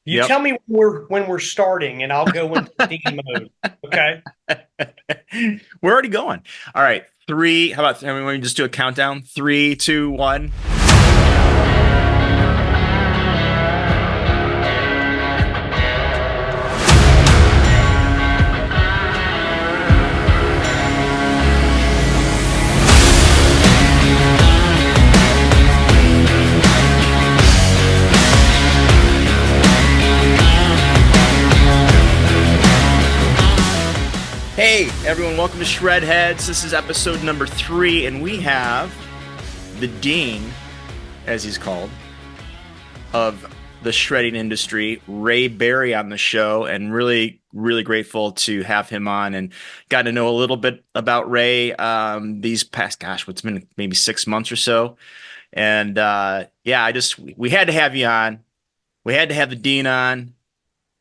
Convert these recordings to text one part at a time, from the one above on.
You Yep. tell me when we're starting, and I'll go into Dean mode. Okay. We're already going. All right. Three. How about, I mean, we just do a countdown? Three, two, one. Hey, everyone. Welcome to Shred Heads. This is episode number 3, and we have the dean, as he's called, of the shredding industry, Ray Berry, on the show, and really grateful to have him on and got to know a little bit about Ray these past, gosh, what's been maybe 6 months or so. And yeah, we had to have you on. We had to have the dean on,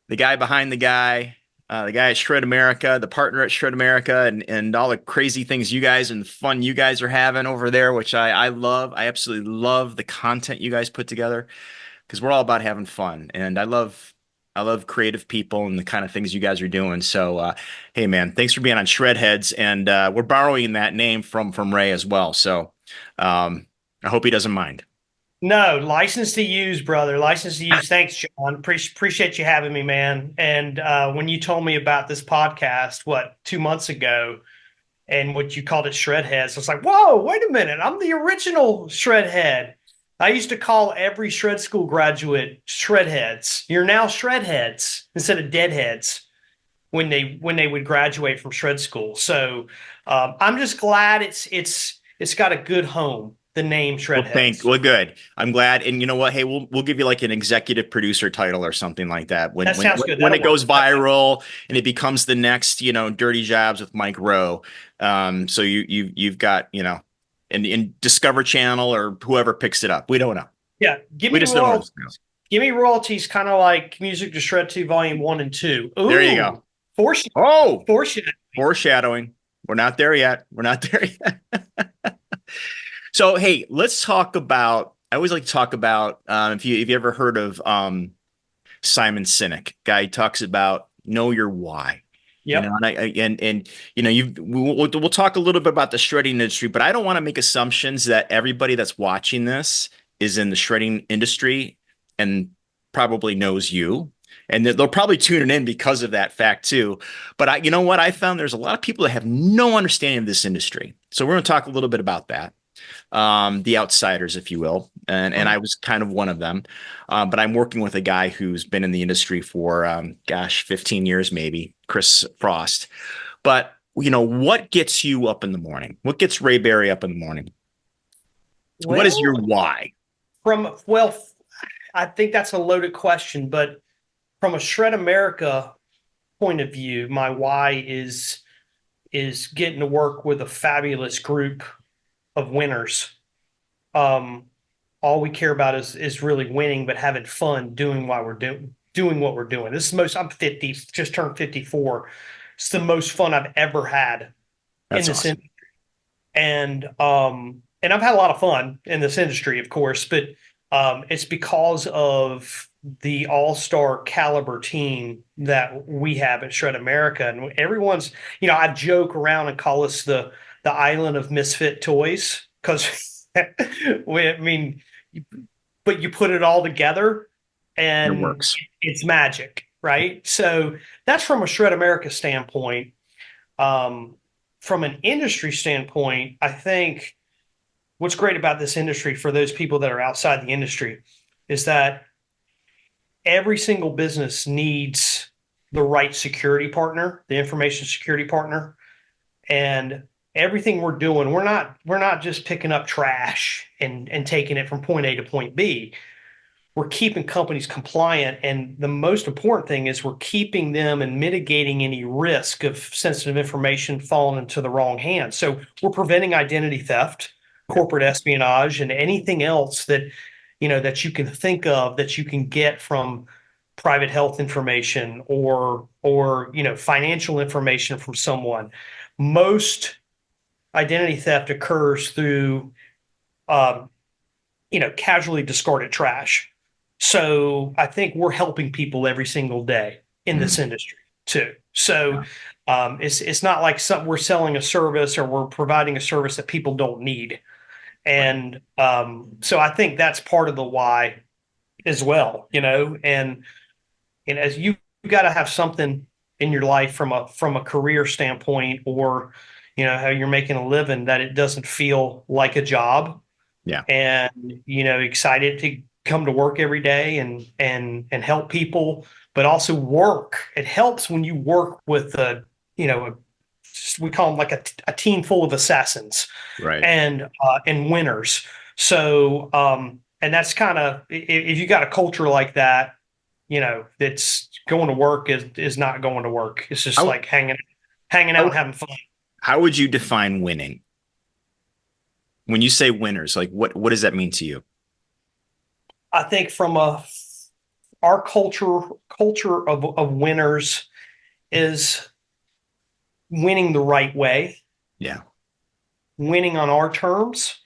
the guy behind the guy at Shred America, the partner at Shred America, and all the crazy things you guys and the fun you guys are having over there, which I love. I absolutely love the content you guys put together because we're all about having fun, and I love creative people and the kind of things you guys are doing. So, hey man, thanks for being on Shred Heads, and we're borrowing that name from Ray as well. So, I hope he doesn't mind. No, license to use, brother. License to use. Thanks, John. Appreciate you having me, man. And when you told me about this podcast, 2 months ago, and what you called it shred heads, I was like, whoa, wait a minute. I'm the original shred head. I used to call every shred school graduate shred heads. You're now shred heads instead of deadheads when they would graduate from shred school. So I'm just glad it's got a good home. The name shred heads. Well, good. I'm glad. And you know what? Hey, we'll give you like an executive producer title or something like that when That when sounds good. when That'll it work. goes viral and it becomes the next, Dirty Jobs with Mike Rowe. So you've got, and Discover Channel or whoever picks it up. We don't know. Yeah, give We me just know where it's going. royalties. Give me royalties, kind of like Music to Shred 2, Volume 1 and 2. There you go. Ooh, foreshadow. Oh, Foreshadow. foreshadowing. We're not there yet. We're not there yet. So hey, let's talk about. I always like to talk about if you ever heard of Simon Sinek. Guy talks about know your why. Yep. And we'll talk a little bit about the shredding industry, but I don't want to make assumptions that everybody that's watching this is in the shredding industry and probably knows you. And they'll probably tune it in because of that fact too. But you know what? I found there's a lot of people that have no understanding of this industry. So we're going to talk a little bit about that, the outsiders, if you will, and Mhm. I was kind of one of them. But I'm working with a guy who's been in the industry for, gosh, 15 years maybe, Chris Frost. But what gets you up in the morning? What gets Ray Berry up in the morning? What is your Well, why? well, I think that's a loaded question, but from a Shred America point of view, my why is getting to work with a fabulous group of winners. Um, all we care about is really winning, but having fun doing what we're doing what we're doing. This is the most. I'm 50, just turned 54. It's the most fun I've ever had in That's this awesome. and I've had a lot of fun in this industry, of course, but it's because of the all-star caliber team that we have at Shred America. And everyone's, I joke around and call us the island of misfit toys because I mean, but you put it all together It and works. it's magic, right? So that's from a Shred America standpoint. Um, from an industry standpoint, I think what's great about this industry for those people that are outside the industry is that every single business needs the right security partner, the information security partner, and everything we're doing, we're not just picking up trash and taking it from point A to point B. We're keeping companies compliant, and the most important thing is we're keeping them and mitigating any risk of sensitive information falling into the wrong hands. So we're preventing identity theft, Yep. corporate espionage, and anything else that you can think of that you can get from private health information or financial information from someone. Most identity theft occurs through um, casually discarded trash. So I think we're helping people every single day in this Mm, industry too. So yeah, it's not like we're selling a service or we're providing a service that people don't need. right. And so I think that's part of the why as well, and as you got to have something in your life from a career standpoint, or how you're making a living, that it doesn't feel like a job, Yeah, and excited to come to work every day and help people, but also work. It helps when you work with we call them like a team full of assassins right. and winners. So and that's kind of, if you got a culture like that, that's going to work is not going to work. It's just How, like hanging out how, and having fun. how would you define winning? When you say winners, like what does that mean to you? I think from our culture of winners is winning the right way, Yeah, winning on our terms.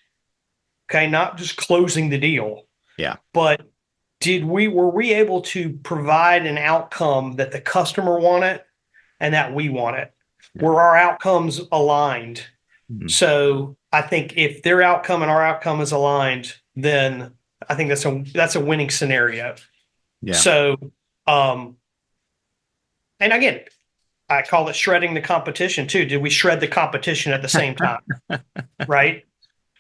Okay, not just closing the deal, yeah, but were we able to provide an outcome that the customer wanted and that we wanted? yeah. Were our outcomes aligned? Mhm. So I think if their outcome and our outcome is aligned, then I think that's a winning scenario. Yeah. So um, and again, I call it shredding the competition too. Did we shred the competition at the same time? Right.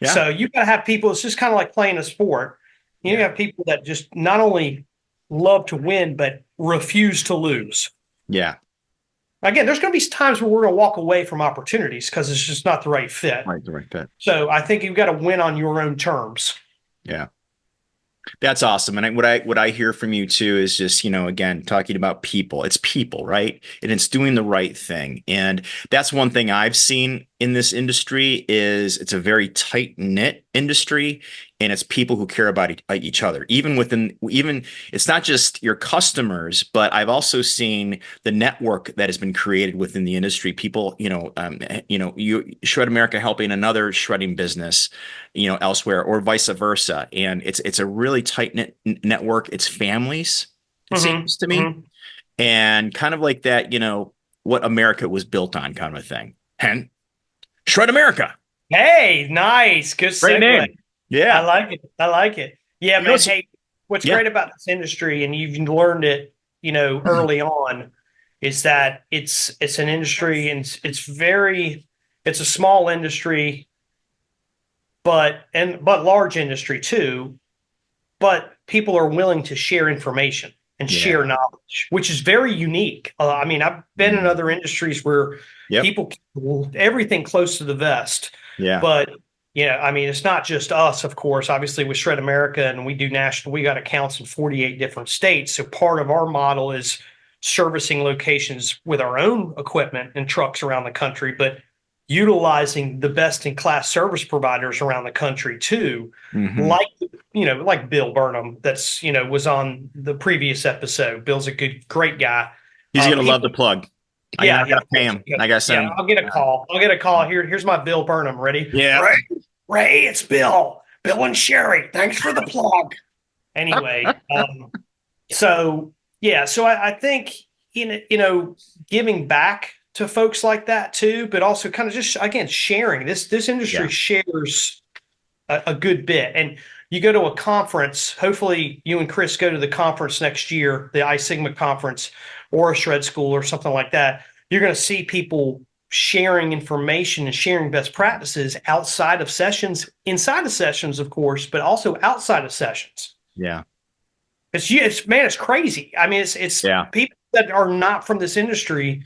Yeah. So you got to have people. It's just kind of like playing a sport. You Yeah. have people that just not only love to win but refuse to lose. Yeah. Again, there's going to be times where we're going to walk away from opportunities because it's just not the right fit. Right. The right fit. So I think you've got to win on your own terms. Yeah. That's awesome. And what I hear from you too is just, again, talking about people. It's people, right? And it's doing the right thing. And that's one thing I've seen in this industry is it's a very tight-knit industry and it's people who care about each other. Even it's not just your customers, but I've also seen the network that has been created within the industry. People, you Shred America helping another shredding business elsewhere or vice versa. And it's a really tight knit network. It's families, it Mm-hmm, seems to me, mm-hmm. and kind of like that, what America was built on kind of a thing. And Shred America, Hey, nice. Good great segue. name. I Yeah. like it. I like it. Yeah, You know, man. so, Hey, what's yeah, great about this industry, and you've learned it, early on, is that it's an industry, and it's a small industry, but large industry too. But people are willing to share information and share yeah. knowledge, which is very unique. I mean, I've been in Mm. other industries where Yep. people everything close to the vest, Yeah. but I mean, it's not just us, of course. Obviously, with Shred America, and we do national, we got accounts in 48 different states. So part of our model is servicing locations with our own equipment and trucks around the country, but utilizing the best in class service providers around the country too, Hmm. like like Bill Burnham, that's was on the previous episode. Bill's a great guy. He's gonna He love the plug. I Yeah, gotta of pay course. him. I gotta send Yeah, him. I'll get a call. I'll get a call. Here's my Bill Burnham. Ready? Yeah. Ray, it's Bill. Bill and Sherry. Thanks for the plug. Anyway, so yeah, so I think giving back to folks like that too, but also kind of just again sharing. This industry Yeah. shares a good bit. And you go to a conference, hopefully you and Chris go to the conference next year, the iSigma conference or a shred school or something like that. You're going to see people sharing information and sharing best practices outside of sessions, inside of sessions, of course, but also outside of sessions. Yeah. Man, it's crazy. I mean, it's Yeah. people that are not from this industry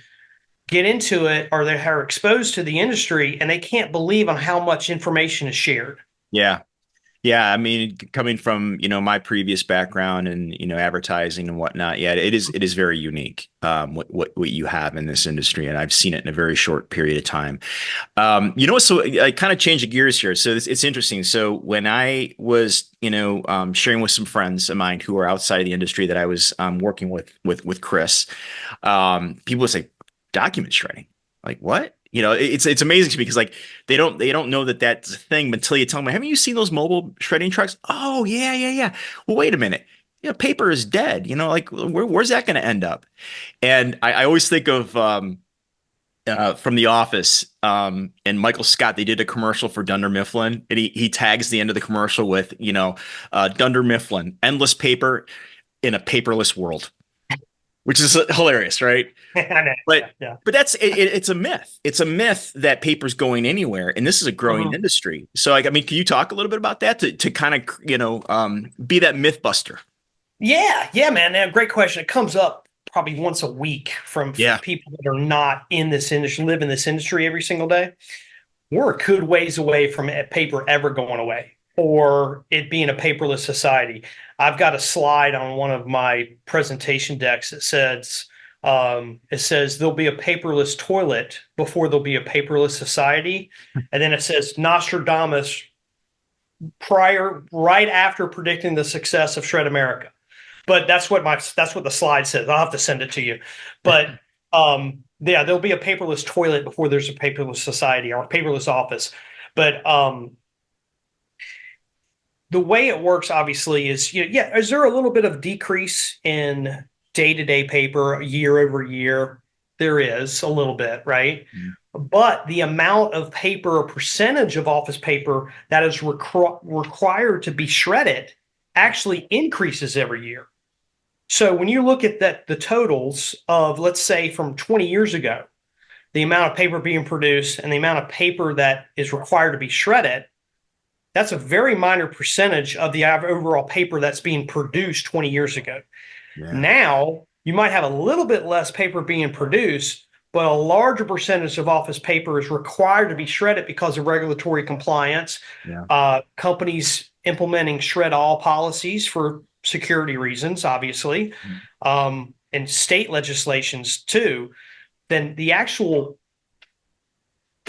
get into it, or they are exposed to the industry, and they can't believe on how much information is shared. Yeah. Yeah, I mean, coming from, my previous background and, advertising and whatnot, yeah, it is very unique, what you have in this industry. And I've seen it in a very short period of time. So I kind of change the gears here. So it's interesting. So when I was, sharing with some friends of mine who are outside of the industry that I was working with Chris, people would say document shredding. Like what? It's amazing to me because like they don't know that that's a thing until you tell them, haven't you seen those mobile shredding trucks? Oh yeah, yeah, yeah. Well, wait a minute. paper is dead. Like where's that going to end up? And I always think of from The Office, and Michael Scott. They did a commercial for Dunder Mifflin, and he tags the end of the commercial with, Dunder Mifflin, endless paper in a paperless world, which is hilarious, right? I know. But Yeah, yeah. but it's a myth. It's a myth that paper's going anywhere, and this is a growing Mhm. industry. So, like, I mean, can you talk a little bit about that to kind of be that myth buster? Yeah, yeah, man. Now, great question. It comes up probably once a week from Yeah. people that are not in this industry, live in this industry every single day. We're a good ways away from paper ever going away or it being a paperless society. I've got a slide on one of my presentation decks that says there'll be a paperless toilet before there'll be a paperless society. And then it says Nostradamus right after predicting the success of Shred America. But that's what the slide says. I'll have to send it to you. But yeah, there'll be a paperless toilet before there's a paperless society or a paperless office. But the way it works, obviously, is yeah. Is there a little bit of decrease in day-to-day paper year over year? There is a little bit, right? But the amount of paper, a percentage of office paper that is required to be shredded actually increases every year. So when you look at the totals of, let's say, from 20 years ago, the amount of paper being produced and the amount of paper that is required to be shredded, that's a very minor percentage of the overall paper that's being produced 20 years ago. Yeah. Now, you might have a little bit less paper being produced, but a larger percentage of office paper is required to be shredded because of regulatory compliance, Yeah. companies implementing shred all policies for security reasons, obviously, and state legislations too. Then the actual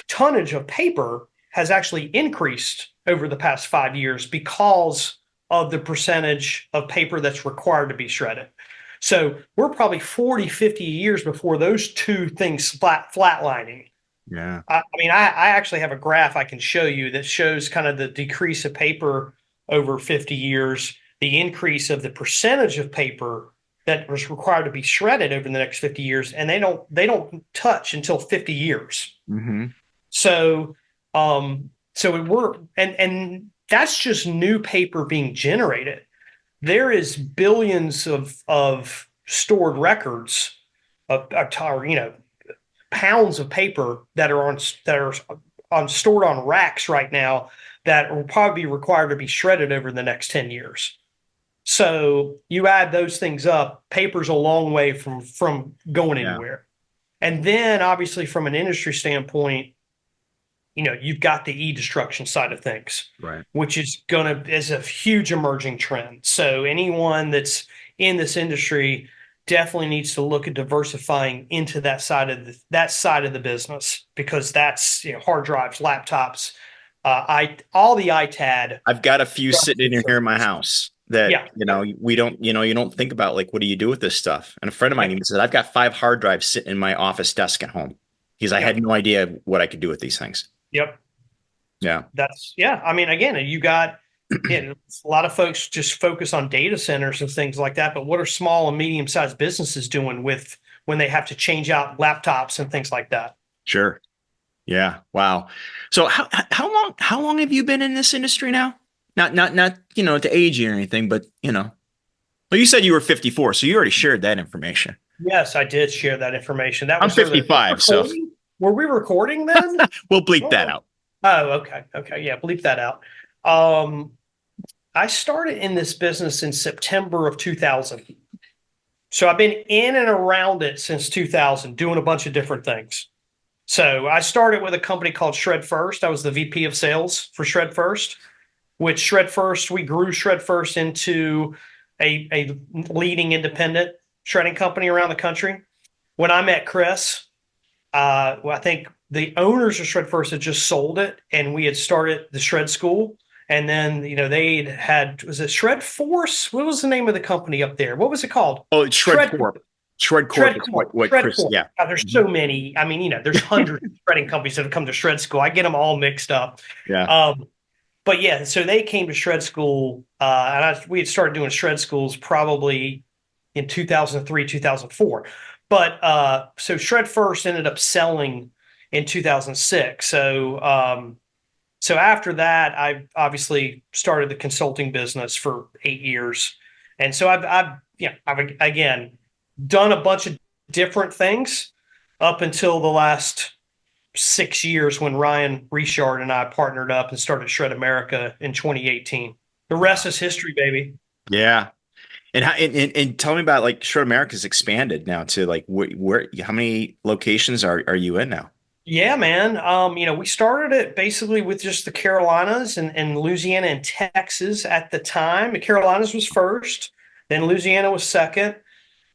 tonnage of paper has actually increased over the past 5 years because of the percentage of paper that's required to be shredded. So we're probably 40, 50 years before those two things flatlining. Yeah. I mean, I actually have a graph I can show you that shows kind of the decrease of paper over 50 years, the increase of the percentage of paper that was required to be shredded over the next 50 years, and they don't touch until 50 years. Hmm. So, we're and that's just new paper being generated. There is billions of stored records of pounds of paper that are stored on racks right now that will probably be required to be shredded over the next 10 years. So you add those things up, paper's a long way from going Yeah. anywhere. And then obviously from an industry standpoint, you've got the e-destruction side of things, Right. which is a huge emerging trend. So anyone that's in this industry definitely needs to look at diversifying into that side of the business because that's hard drives, laptops, all the ITAD I've got a few sitting in here in my servers. house that, Yeah, yeah, we don't, you don't think about, like, what do you do with this stuff? And a friend of mine yep, even said, I've got 5 hard drives sitting in my office desk at home. I yep, had no idea what I could do with these things. yep. Yeah. Yeah. I mean, again, a lot of folks just focus on data centers and things like that. But what are small and medium sized businesses doing with when they have to change out laptops and things like that? Sure. Yeah. Wow. So how long have you been in this industry now? Not to age you or anything, but well, you said you were 54, so you already shared that information. Yes, I did share that information. That I'm was earlier. 55, so Were we recording then? we'll bleep that Oh, out. oh, okay. Okay. Yeah, bleep that out. Um, I started in this business in September of 2000. So I've been in and around it since 2000, doing a bunch of different things. So I started with a company called Shred First. I was the VP of sales for Shred First. With Shred First, we grew Shred First into a leading independent shredding company around the country. When I met Chris, I think the owners of Shred First had just sold it, and we had started the Shred School. And then they had was it Shred Force? What was the name of the company up there? What was it called? Oh, it's Shred Shred Corp. Shred Corp Shred is Corp. what Shred Chris, Corp. yeah. God, there's Mhm. so many. I mean, there's hundreds of shredding companies that have come to Shred School. I get them all mixed up. Yeah. Um, but yeah, so they came to shred school, and we had started doing shred schools probably in 2003, 2004. But so Shred First ended up selling in 2006. So after that, I obviously started the consulting business for 8 years, and so I've again done a bunch of different things up until the last 6 years when Ryan Richard and I partnered up and started Shred America in 2018. The rest Wow. is history, baby. Yeah. And tell me about like Short America's expanded now to like where how many locations are you in now? Yeah, man. We started it basically with just the Carolinas and Louisiana and Texas at the time. The Carolinas was first, then Louisiana was second,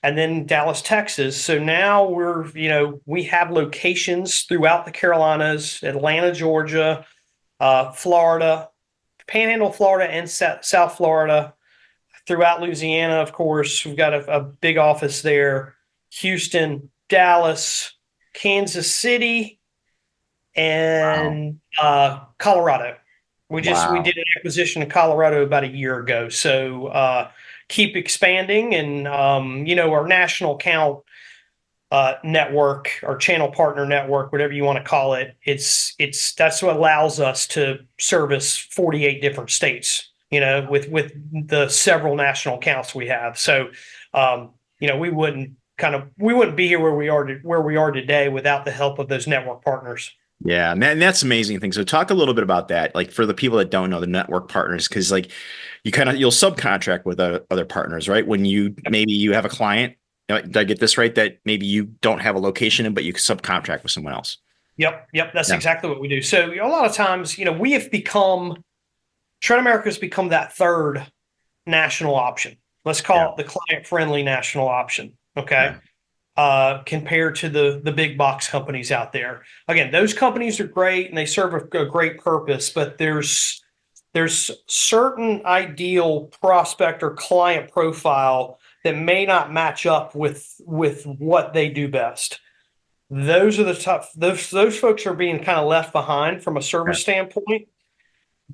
and then Dallas, Texas. So now we have locations throughout the Carolinas, Atlanta, Georgia, Florida, Panhandle, Florida, and South Florida. Throughout Louisiana, of course, we've got a big office there. Houston, Dallas, Kansas City, Wow. and Colorado. We Wow. did an acquisition in Colorado about a year ago. So keep expanding, and our national account network or channel partner network, whatever you want to call it. It's that's what allows us to service 48 different states. With the several national accounts we have. So we wouldn't be here where we are today without the help of those network partners. Yeah, and that's an amazing thing. So talk a little bit about that, like for the people that don't know the network partners, because like you'll subcontract with other partners, right? When maybe you have a client, did I get this right? That maybe you don't have a location in, but you subcontract with someone else. Yep, yep, that's Yeah, exactly what we do. So a lot of times, we have become Shred America has become that third national option. Let's yeah, call it the client-friendly national option. Okay. yeah. Compared to the big box companies out there. Again, those companies are great and they serve a great purpose, but there's certain ideal prospect or client profile that may not match up with what they do best. Those are the tough. Those folks are being kind of left behind from a Yeah. service standpoint.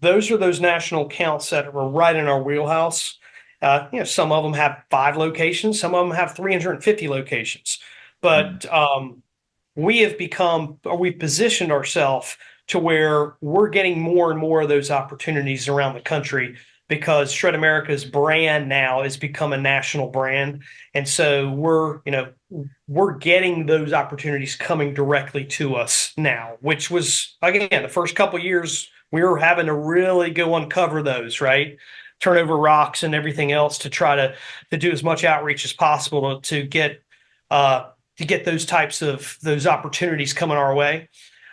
Those are those national accounts that are right in our wheelhouse. Some of them have 5 locations, some of them have 350 locations, Mm. but we've positioned ourselves to where we're getting more and more of those opportunities around the country because Shred America's brand now has become a national brand. And so we're getting those opportunities coming directly to us now, which was, again, the first couple of years we were having to really go uncover those, right? Turn over rocks and everything else to try to do as much outreach as possible uh, to get those opportunities coming our way.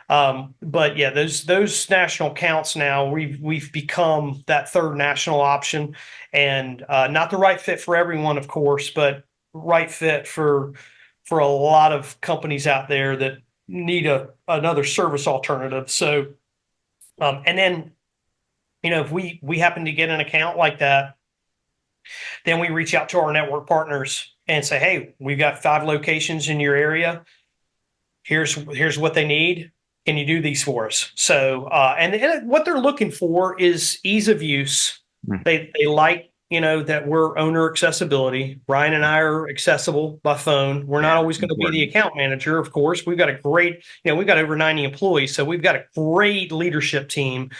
But yeah, those national accounts now we've become that third national option, and not the right fit for everyone, of course, but right fit for a lot of companies out there that need another service alternative. So, and then if we happen to get an account like that, then we reach out to our network partners and say, hey, we've got 5 locations in your area. Here's what they need. Can you do these for us? So and what they're looking for is ease of use. Mm. They like that we're owner accessibility. Ryan and I are accessible by phone. We're not Yeah, always going to be the important. account manager, of course. We've got a great, we've got over 90 employees, so we've got a great leadership team.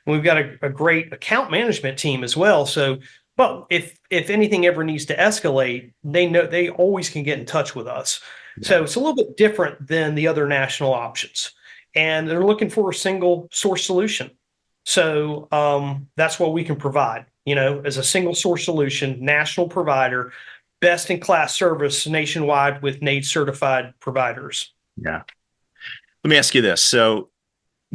We've got a great account management team as well. So, but if anything ever needs to escalate, they know they always can get in touch with us. Yeah, So it's a little bit different than the other national options, and they're looking for a single source solution. So that's what we can provide. As a single source solution, national provider, best in class service nationwide with NAID certified providers. yeah. Let me ask you this. So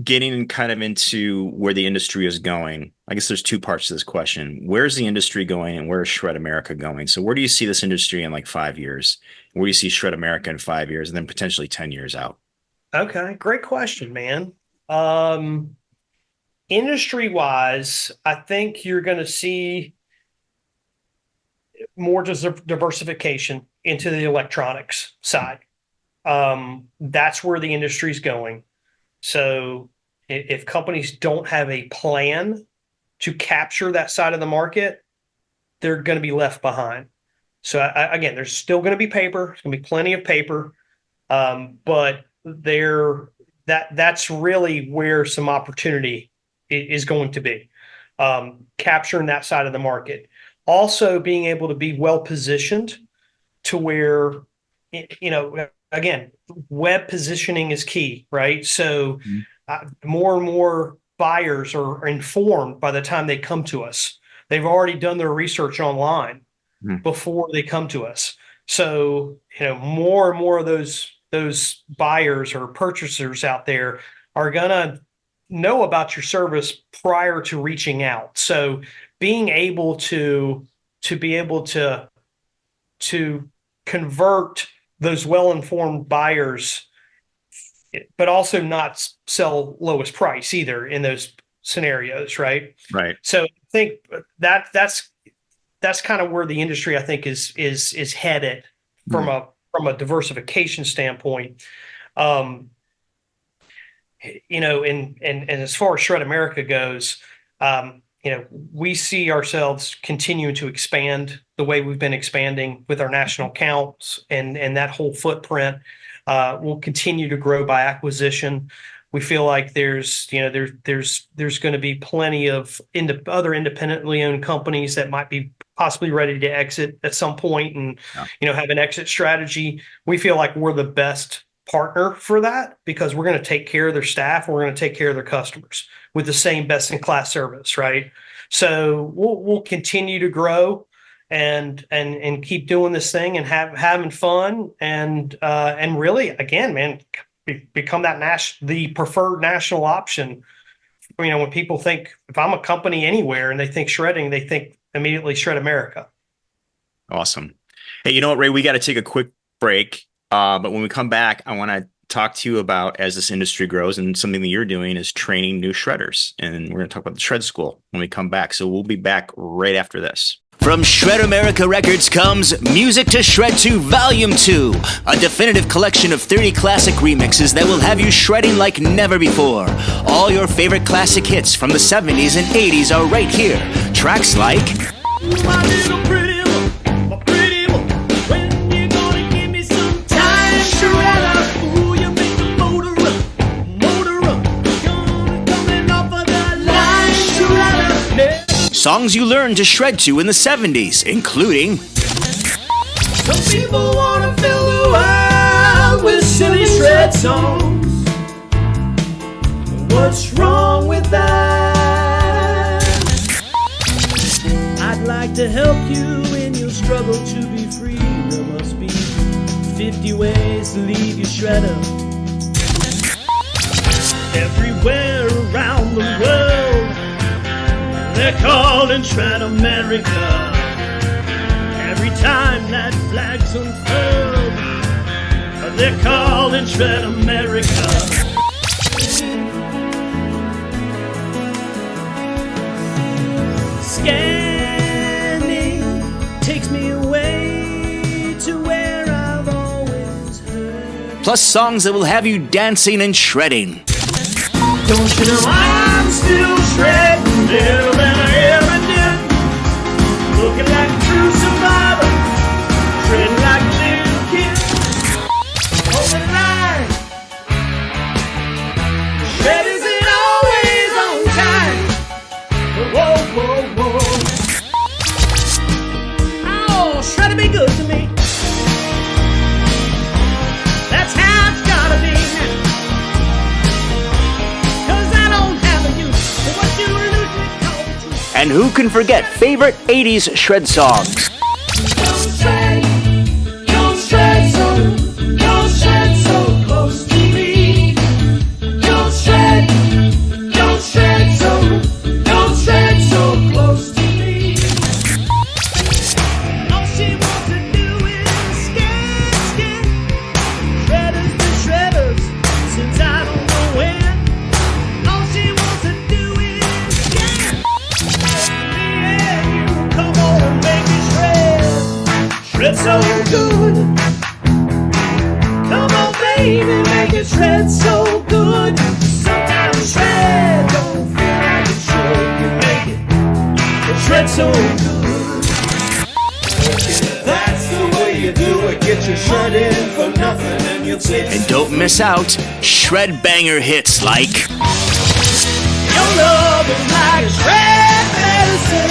getting kind of into where the industry is going, I guess there's two parts to this question. Where's the industry going and where is Shred America going? So where do you see this industry in like 5 years? Where do you see Shred America in 5 years and then potentially 10 years out? Okay, great question, man. Um, Industry wise, I think you're going to see more diversification into the electronics side. That's where the industry is going. So if companies don't have a plan to capture that side of the market, they're going to be left behind. So again, there's still going to be paper. There's going to be plenty of paper, but that's really where some opportunity is going to be, capturing that side of the market. Also, being able to be well positioned to where, again, web positioning is key, right? So more and more buyers are informed by the time they come to us. They've already done their research online before they come to us. So, more and more of those buyers or purchasers out there are going to know about your service prior to reaching out. So being able to be able to convert those well-informed buyers, but also not sell lowest price either in those scenarios, right? Right. So I think that's kind of where the industry, I think, is headed from a diversification standpoint. And as far as Shred America goes, we see ourselves continuing to expand the way we've been expanding with our national accounts, and that whole footprint will continue to grow by acquisition. We feel like there's going to be plenty of other independently owned companies that might be possibly ready to exit at some point and have an exit strategy. We feel like we're the best partner for that because we're going to take care of their staff. We're going to take care of their customers with the same best-in-class service, right? So we'll continue to grow and keep doing this thing and having fun and really, again, man, become the preferred national option. When people think, if I'm a company anywhere and they think shredding, they think immediately Shred America. Awesome. Hey, you know what, Ray? We got to take a quick break. But when we come back, I want to talk to you about, as this industry grows, and something that you're doing is training new shredders. And we're going to talk about the Shred School when we come back. So we'll be back right after this. From Shred America Records comes Music to Shred 2 Volume 2, a definitive collection of 30 classic remixes that will have you shredding like never before. All your favorite classic hits from the 70s and 80s are right here. Tracks like My little pretty one, my pretty one, when you gonna give me some time, shredder? Ooh, you make the motor run, gonna coming off of the line, shredder. songs you learned to shred to in the 70s, including Some people wanna fill the world with silly shred songs. What's wrong with that? I'd like to help you in your struggle to be free. There must be 50 ways to leave your shredder. Everywhere around the world, they're calling Shred America. Every time that flag's unfurled, they're calling Shred America. Scanning takes me away to where I've always heard. plus songs that will have you dancing and shredding. Don't you know I'm still shredding better than I ever did? Looking like a true survivor, shredding like a little kid. Hold the line. Shred isn't always on time. Whoa, whoa, whoa. Oh, shredder be good to me. That's how it's gotta be. And who can forget favorite 80s shred songs? Don't shred so close to me. Don't shred so close to me. All she wants to do is scan. Shredders to shredders, since I don't know when. All she wants to do is scan. Come on and make it shred. shredding for nothing and you'll say And don't miss out shred banger hits like your love is like shred medicine.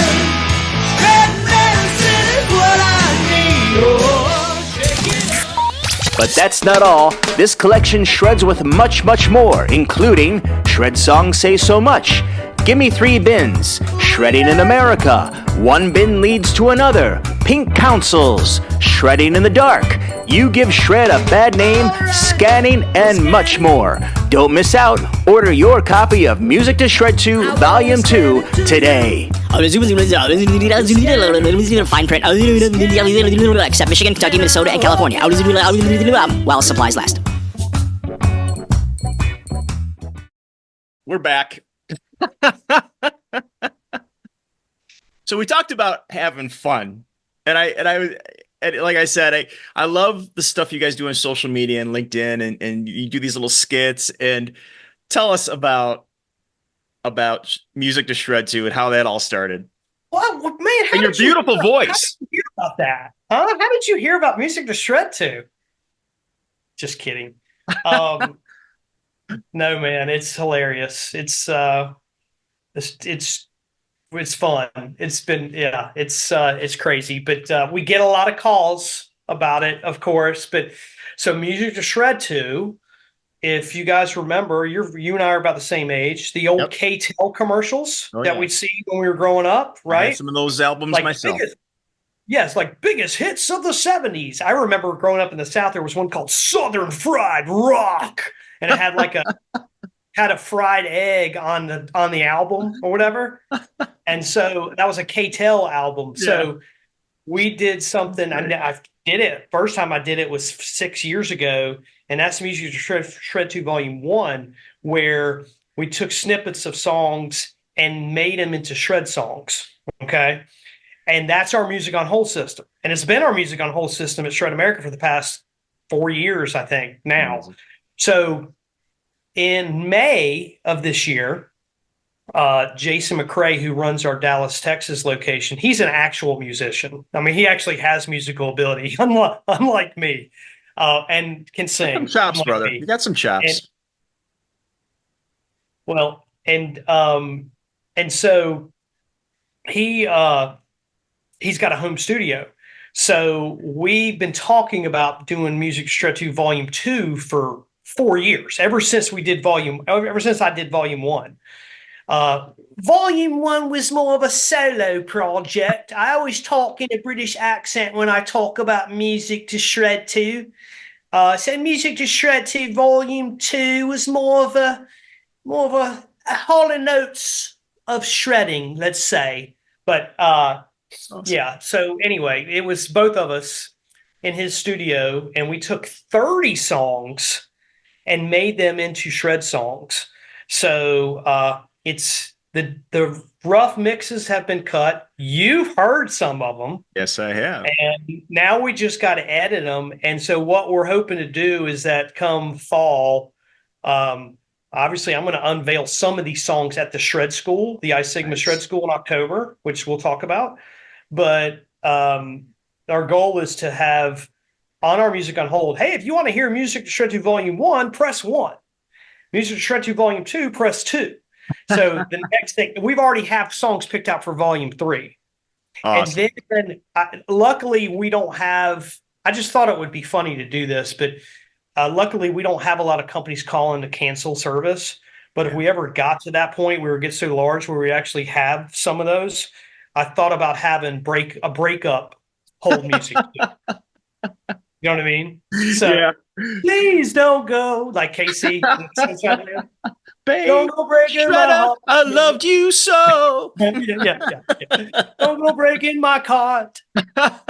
Shred medicine is what I need. Oh, shake it. But that's not all. This collection shreds with much, much more, including Shred Songs Say So Much, Gimme 3 Bins, Shredding in America, One Bin Leads to Another, Pink Councils, Shredding in the Dark, You Give Shred a Bad Name, Scanning, and much more. Don't miss out. Order your copy of Music to Shred 2 Volume 2 today. Fine print. Except Michigan, Kentucky, Minnesota, and California. While supplies last. We're back. So we talked about having fun, and like I said, I love the stuff you guys do on social media and LinkedIn, and you do these little skits. And tell us about Music to Shred 2 and how that all started. Well, man, And your beautiful voice. How did you hear about that? Huh? How did you hear about Music to Shred 2? Just kidding. No, man, it's hilarious. It's fun. It's crazy, but we get a lot of calls about it, of course. But so Music to Shred 2, if you guys remember, you and I are about the same age. The old Yep. K-Tel commercials Oh, that yeah. we'd see when we were growing up, I had right? some of those albums myself. Yes, like biggest hits of the 70s. I remember growing up in the South, there was one called Southern Fried Rock. And it had like had a fried egg on the album or whatever. And so that was a K-Tel album. So we did something. I did it. First time I did it was 6 years ago. And that's Music to Shred 2 Volume 1, where we took snippets of songs and made them into shred songs. Okay. And that's our Music on Hold system. And it's been our Music on Hold system at Shred America for the past 4 years, I think, now. Amazing. So in May of this year, Jason McCrae, who runs our Dallas, Texas location, he's an actual musician. I mean, he actually has musical ability, unlike me, and can sing. Some chops, unlike brother. me. You got some chops. And so he's got a home studio. So we've been talking about doing Music Shred 2 Volume 2 for 4 years, ever since I did Volume 1. Volume 1 was more of a solo project. I always talk in a British accent when I talk about Music to Shred 2. So Music to Shred 2 Volume 2 was more of a hollow notes of shredding, let's say. But Awesome. yeah, so anyway, it was both of us in his studio, and we took 30 songs and made them into shred songs. So it's the rough mixes have been cut. You've heard some of them. Yes, I have. And now we just got to edit them. And so what we're hoping to do is that come fall, obviously I'm going to unveil some of these songs at the Shred School, the iSigma Nice. Shred School in October, which we'll talk about. But our goal is to have on our Music on Hold, hey, if you want to hear Music to Shred 2 Volume 1, press 1. Music to Shred 2 Volume 2, press 2. So the next thing, we've already have songs picked out for Volume 3. Awesome. And then luckily we don't have, I just thought it would be funny to do this, but luckily we don't have a lot of companies calling to cancel service. But if we ever got to that point where we get so large where we actually have some of those, I thought about having a breakup hold music. You know what I mean? So Yeah. please don't go, like Casey. Babe, Don't go breaking my shut up. heart. I loved you so. Yeah. Don't go breaking my heart. My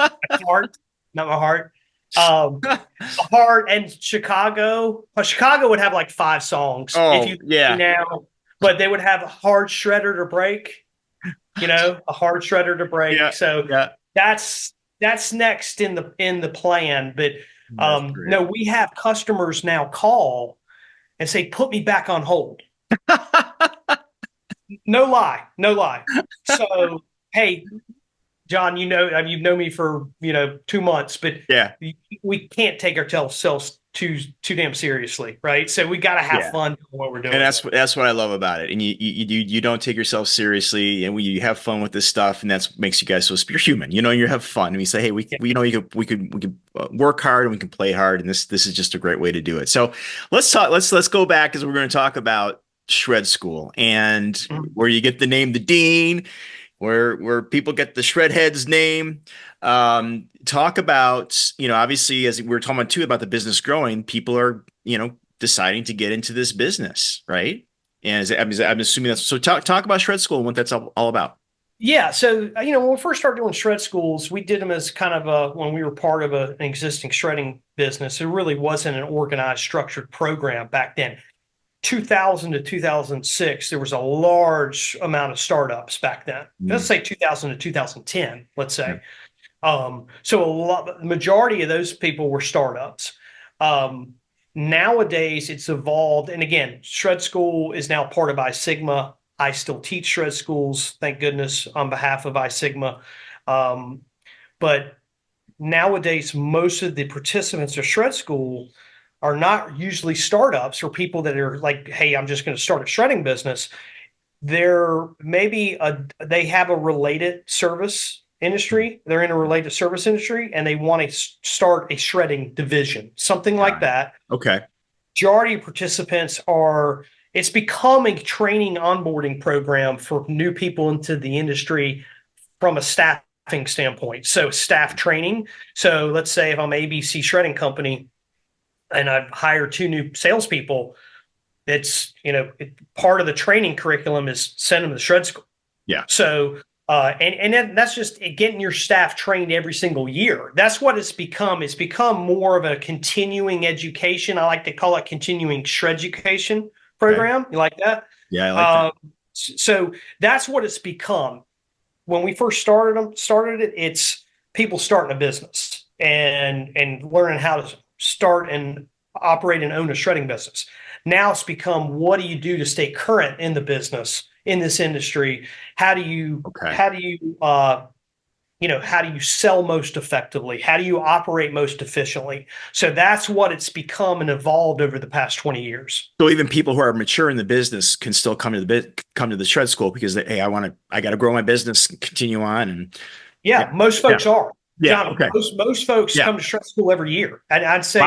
heart, not my heart. Heart and Chicago. Chicago would have like 5 songs. Oh, if you yeah. now, but they would have a hard shredder to break. You know, a hard shredder to break. Yeah, So yeah. that's next in the plan. But That's great. no, we have customers now call and say, put me back on hold. No lie. So, hey, John, I mean, you've known me for 2 months, but Yeah. we can't take ourselves too damn seriously, right? So we got to have Yeah. fun with what we're And doing. that's what I love about it. And you don't take yourself seriously, and you have fun with this stuff, and that's makes you guys so you're human. You have fun. And we say, hey, we we could work hard and we can play hard, and this is just a great way to do it. So let's go back because we're going to talk about Shred School and where you get the name the Dean, where people get the Shred Head's name. Talk about, obviously, as we were talking about too, about the business growing, people are, deciding to get into this business, right? And I'm assuming that's so. Talk about Shred School and what that's all about. Yeah. So, when we first started doing shred schools, we did them as kind of when we were part of an existing shredding business. It really wasn't an organized, structured program back then. 2000 to 2006, there was a large amount of startups back then. Let's say 2000 to 2010, let's say. So the majority of those people were startups. Nowadays, it's evolved. And again, Shred School is now part of iSigma. I still teach Shred Schools, thank goodness, on behalf of iSigma. But nowadays, most of the participants of Shred School are not usually startups or people that are like, hey, I'm just going to start a shredding business. They have a related service industry. They're in a related service industry and they want to start a shredding division, something like that. Okay. Majority of participants it's become a training onboarding program for new people into the industry from a staffing standpoint. So staff training. So let's say if I'm ABC Shredding Company and I've hired 2 new salespeople, it's, part of the training curriculum is send them to shred school. Yeah. So, that's just getting your staff trained every single year. That's what it's become. It's become more of a continuing education. I like to call it continuing shred education program. Okay. You like that? Yeah, I like that. So that's what it's become. When we first started it, it's people starting a business and learning how to start and operate and own a shredding business. Now it's become, what do you do to stay current in the business, in this industry? How do you sell most effectively? How do you operate most efficiently? So that's what it's become and evolved over the past 20 years. So even people who are mature in the business can still come to the Shred School because I got to grow my business, continue on, and most folks are. Yeah, John, okay. Most folks come to Shred School every year. And I'd say,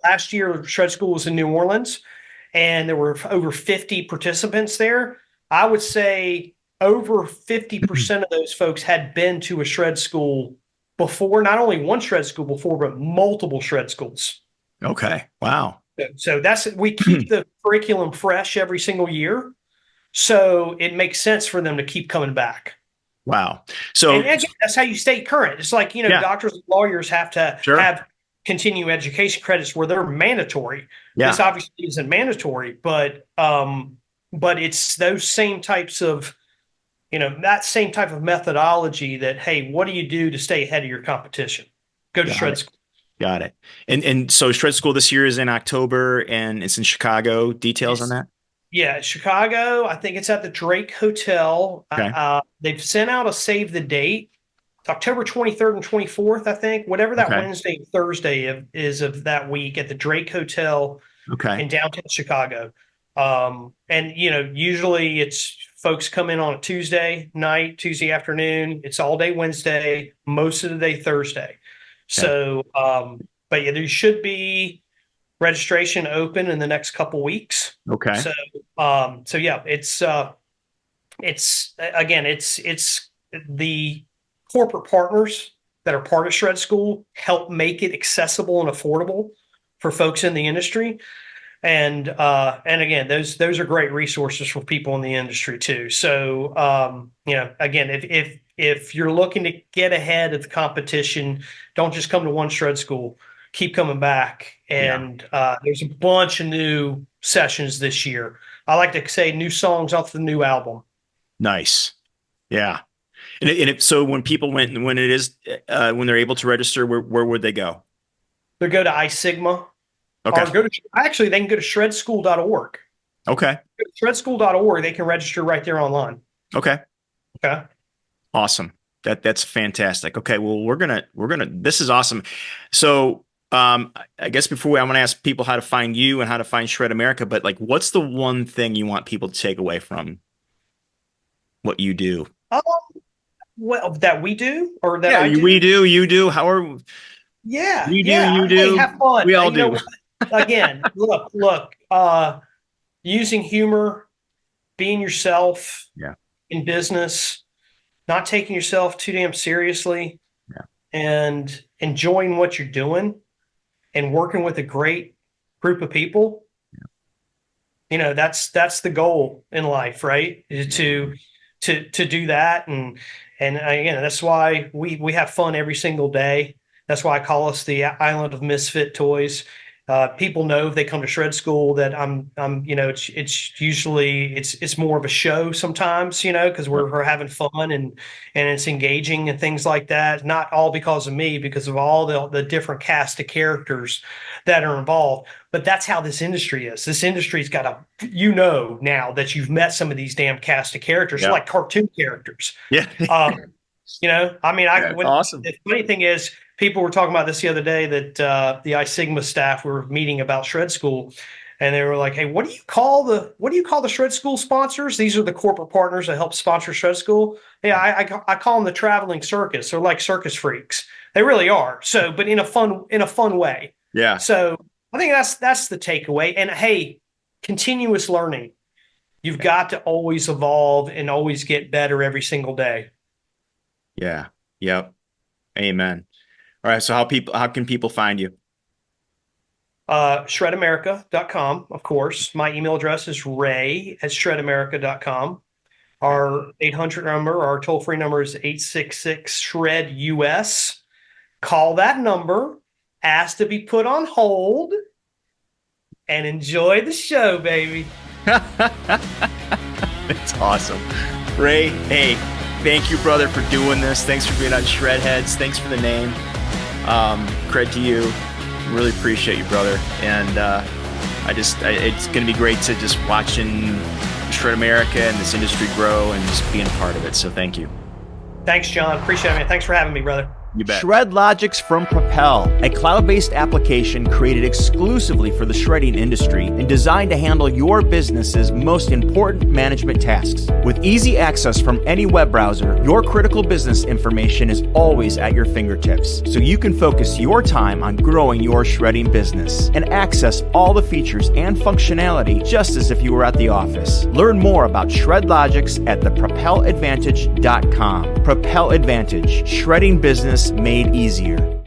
last year Shred School was in New Orleans and there were over 50 participants there. I would say over 50% of those folks had been to a shred school before, not only one shred school before, but multiple shred schools. Okay. Wow. So we keep the curriculum fresh every single year. So it makes sense for them to keep coming back. Wow. So and again, that's how you stay current. It's like, doctors and lawyers have to have continuing education credits where they're mandatory. Yeah. This obviously isn't mandatory, but it's those same types of, that same type of methodology that, hey, what do you do to stay ahead of your competition? Go to Shred School. Got it. And so Shred School this year is in October and it's in Chicago. Details on that? Yeah, Chicago. I think it's at the Drake Hotel. Okay. They've sent out a save the date. It's October 23rd and 24th, I think. Whatever that Wednesday and Thursday is of that week at the Drake Hotel in downtown Chicago. And, usually it's folks come in on a Tuesday night, Tuesday afternoon. It's all day Wednesday, most of the day Thursday. So, but yeah, there should be registration open in the next couple weeks. Okay. So yeah, it's the corporate partners that are part of Shred School help make it accessible and affordable for folks in the industry. And again, those are great resources for people in the industry too. So, again, if you're looking to get ahead of the competition, don't just come to one Shred School. Keep coming back. And there's a bunch of new sessions this year. I like to say new songs off the new album. Nice. Yeah. So when people when they're able to register, where would they go? They go to iSigma. Okay. Or they can go to shredschool.org. Okay. Go to shredschool.org. They can register right there online. Okay. Okay. Awesome. That's fantastic. Okay, well, we're gonna this is awesome. So I guess I want to ask people how to find you and how to find Shred America, but like, what's the one thing you want people to take away from what you do? Um, well, that we do or that Yeah, I do? we do, you do, however Yeah, we do, yeah. you Hey, do, have fun. we all You know do. what? Again, look, using humor, being yourself Yeah, in business, not taking yourself too damn seriously, yeah, and enjoying what you're doing and working with a great group of people. You know, that's the goal in life, right? Is to do that. And again, that's why we have fun every single day. That's why I call us the island of misfit toys. People know if they come to shred school that I'm it's usually it's more of a show sometimes, because yeah, we're having fun and it's engaging and things like that. Not all because of me, because of all the different cast of characters that are involved. But that's how this industry is. This industry's got now that you've met some of these damn cast of characters, yeah, like cartoon characters. yeah. Um, I mean, Yeah, it's awesome. the funny thing is, people were talking about this the other day that the iSigma staff were meeting about Shred School, and they were like, "Hey, what do you call the Shred School sponsors? These are the corporate partners that help sponsor Shred School. Yeah, I call them the traveling circus. They're like circus freaks. They really are. So, but in a fun way. Yeah, So I think that's the takeaway. And hey, continuous learning. You've got to always evolve and always get better every single day. yeah, yep. Amen. All right. So how can people find you? Shredamerica.com, of course. My email address is ray@shredamerica.com. Our 800 number, our toll-free number is 866-SHRED-US. Call that number, ask to be put on hold, and enjoy the show, baby. It's awesome. Ray, hey, thank you, brother, for doing this. Thanks for being on Shred Heads. Thanks for the name. Credit to you. Really appreciate you, brother. And it's going to be great to just watching Shred America and this industry grow and just being a part of it. So thank you. Thanks, John. Appreciate it, man. Thanks for having me, brother. You bet. Shred Logics from Propel, a cloud-based application created exclusively for the shredding industry and designed to handle your business's most important management tasks. With easy access from any web browser, your critical business information is always at your fingertips, so you can focus your time on growing your shredding business and access all the features and functionality just as if you were at the office. Learn more about Shred Logics at thepropeladvantage.com. Propel Advantage, shredding business made easier.